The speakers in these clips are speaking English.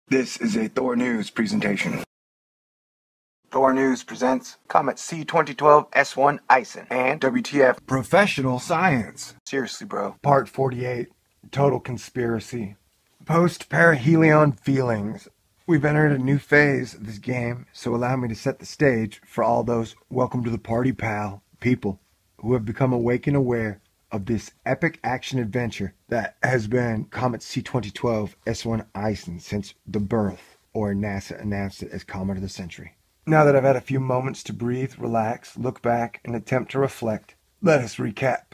This is a Thor News presentation. Thor News presents Comet C2012 S1 ISON and WTF Professional Science. Seriously, bro. Part 48, Total Conspiracy. Post-perihelion feelings. We've entered a new phase of this game, so allow me to set the stage for all those welcome to the party, pal people who have become awake and aware of this epic action adventure that has been Comet C2012 S1 ISON since the birth, or NASA announced it as Comet of the Century. Now that I've had a few moments to breathe, relax, look back, and attempt to reflect, let us recap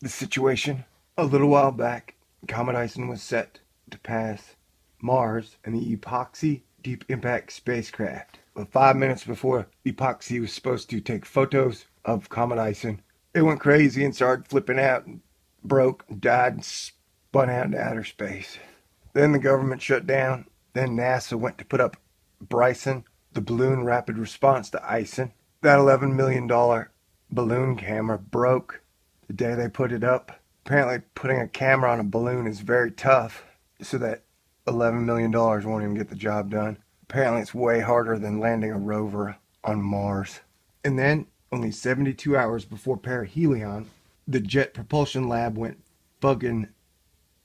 the situation. A little while back, Comet ISON was set to pass Mars and the Epoxy Deep Impact spacecraft. But 5 minutes before Epoxy was supposed to take photos of Comet ISON, it went crazy and started flipping out and broke, died, and spun out into outer space. Then the government shut down. Then NASA went to put up Bryson, the balloon rapid response to ISON. That $11 million balloon camera broke the day they put it up. Apparently putting a camera on a balloon is very tough, so that $11 million won't even get the job done. Apparently it's way harder than landing a rover on Mars. And then, only 72 hours before perihelion, the Jet Propulsion Lab went fucking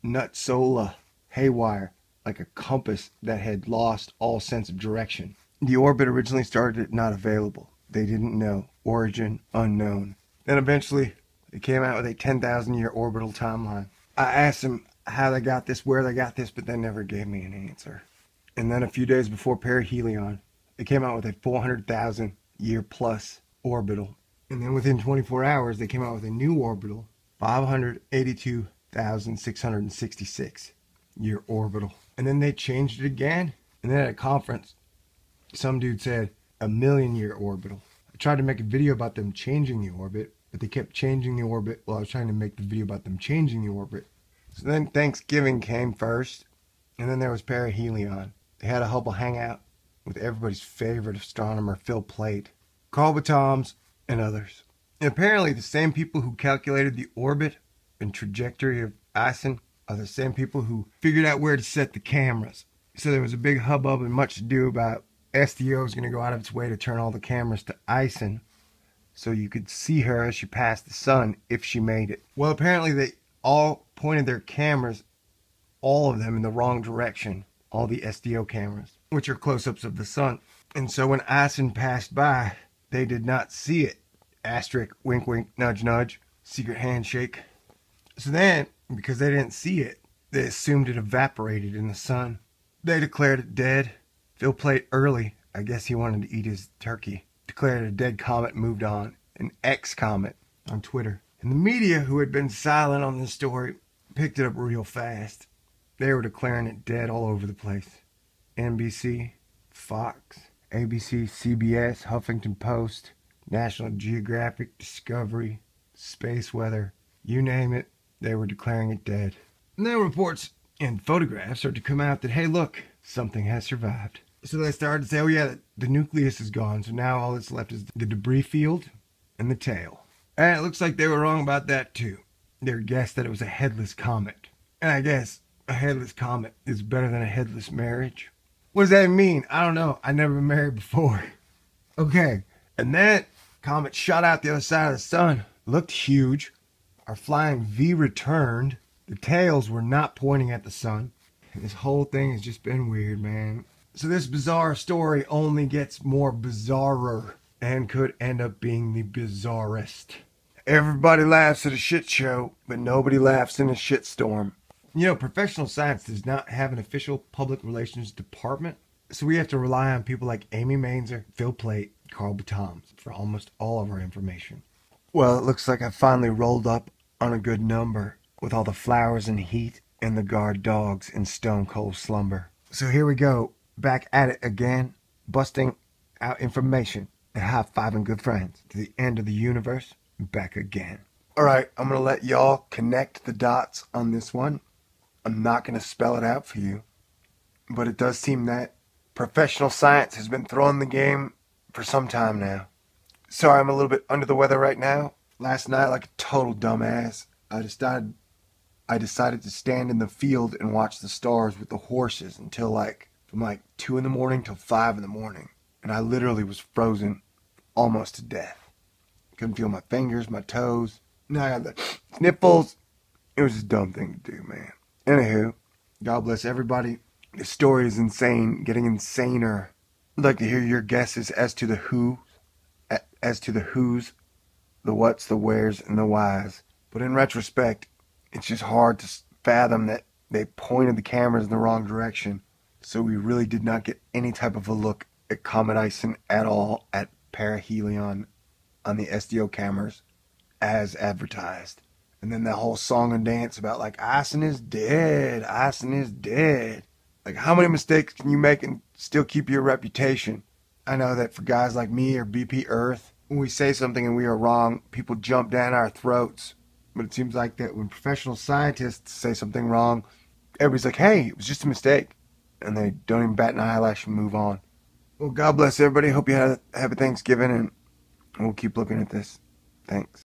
nutsola haywire, like a compass that had lost all sense of direction. The orbit originally started at not available. They didn't know. Origin unknown. Then eventually, they came out with a 10,000-year orbital timeline. I asked them how they got this, where they got this, but they never gave me an answer. And then a few days before perihelion, they came out with a 400,000-year plus orbital. And then within 24 hours, they came out with a new orbital, 582,666-year orbital. And then they changed it again. And then at a conference, some dude said a 1,000,000-year orbital. I tried to make a video about them changing the orbit, but they kept changing the orbit while I was trying to make the video about them changing the orbit. So then Thanksgiving came first, and then there was perihelion. They had a Hubble hangout with everybody's favorite astronomer, Phil Plait, Carl Batom's, and others. And apparently the same people who calculated the orbit and trajectory of ISON are the same people who figured out where to set the cameras. So there was a big hubbub and much ado about SDO is going to go out of its way to turn all the cameras to ISON so you could see her as she passed the sun if she made it. Well, apparently they all pointed their cameras, all of them, in the wrong direction. All the SDO cameras, which are close-ups of the sun. And so when ISON passed by, they did not see it. Asterisk, wink, wink, nudge, nudge, secret handshake. So then, because they didn't see it, they assumed it evaporated in the sun. They declared it dead. Phil Plait early, I guess he wanted to eat his turkey, declared it a dead comet, moved on. An ex-comet on Twitter. And the media, who had been silent on this story, picked it up real fast. They were declaring it dead all over the place. NBC, Fox, ABC, CBS, Huffington Post, National Geographic, Discovery, Space Weather, you name it, they were declaring it dead. And then reports and photographs started to come out that, hey, look, something has survived. So they started to say, oh yeah, the nucleus is gone, so now all that's left is the debris field and the tail. And it looks like they were wrong about that too. They guessed that it was a headless comet. And I guess a headless comet is better than a headless marriage. What does that mean? I don't know. I never been married before. Okay. And that comet shot out the other side of the sun. Looked huge. Our flying V returned. The tails were not pointing at the sun. And this whole thing has just been weird, man. So this bizarre story only gets more bizarrer and could end up being the bizarrest. Everybody laughs at a shit show, but nobody laughs in a shitstorm. You know, professional science does not have an official public relations department, so we have to rely on people like Amy Mainzer, Phil Plait, Carl Batom for almost all of our information. Well, it looks like I finally rolled up on a good number with all the flowers and heat and the guard dogs in stone cold slumber. So here we go, back at it again, busting out information and high-fiving good friends to the end of the universe, back again. Alright, I'm going to let y'all connect the dots on this one. I'm not going to spell it out for you, but it does seem that professional science has been throwing the game for some time now. Sorry, I'm a little bit under the weather right now. Last night, like a total dumbass, I decided to stand in the field and watch the stars with the horses until like from like 2 in the morning till 5 in the morning. And I literally was frozen almost to death. Couldn't feel my fingers, my toes. Now I got the sniffles. It was just a dumb thing to do, man. Anywho, God bless everybody. The story is insane, getting insaner. I'd like to hear your guesses as to the who's, the what's, the where's, and the why's. But in retrospect, it's just hard to fathom that they pointed the cameras in the wrong direction. So we really did not get any type of a look at Comet ISON at all at perihelion on the SDO cameras as advertised. And then that whole song and dance about like ISON is dead, ISON is dead. Like how many mistakes can you make and still keep your reputation? I know that for guys like me or BP Earth, when we say something and we are wrong, people jump down our throats. But it seems like that when professional scientists say something wrong, everybody's like, hey, it was just a mistake. And they don't even bat an eyelash and move on. Well, God bless everybody. Hope you had a happy Thanksgiving, and we'll keep looking at this. Thanks.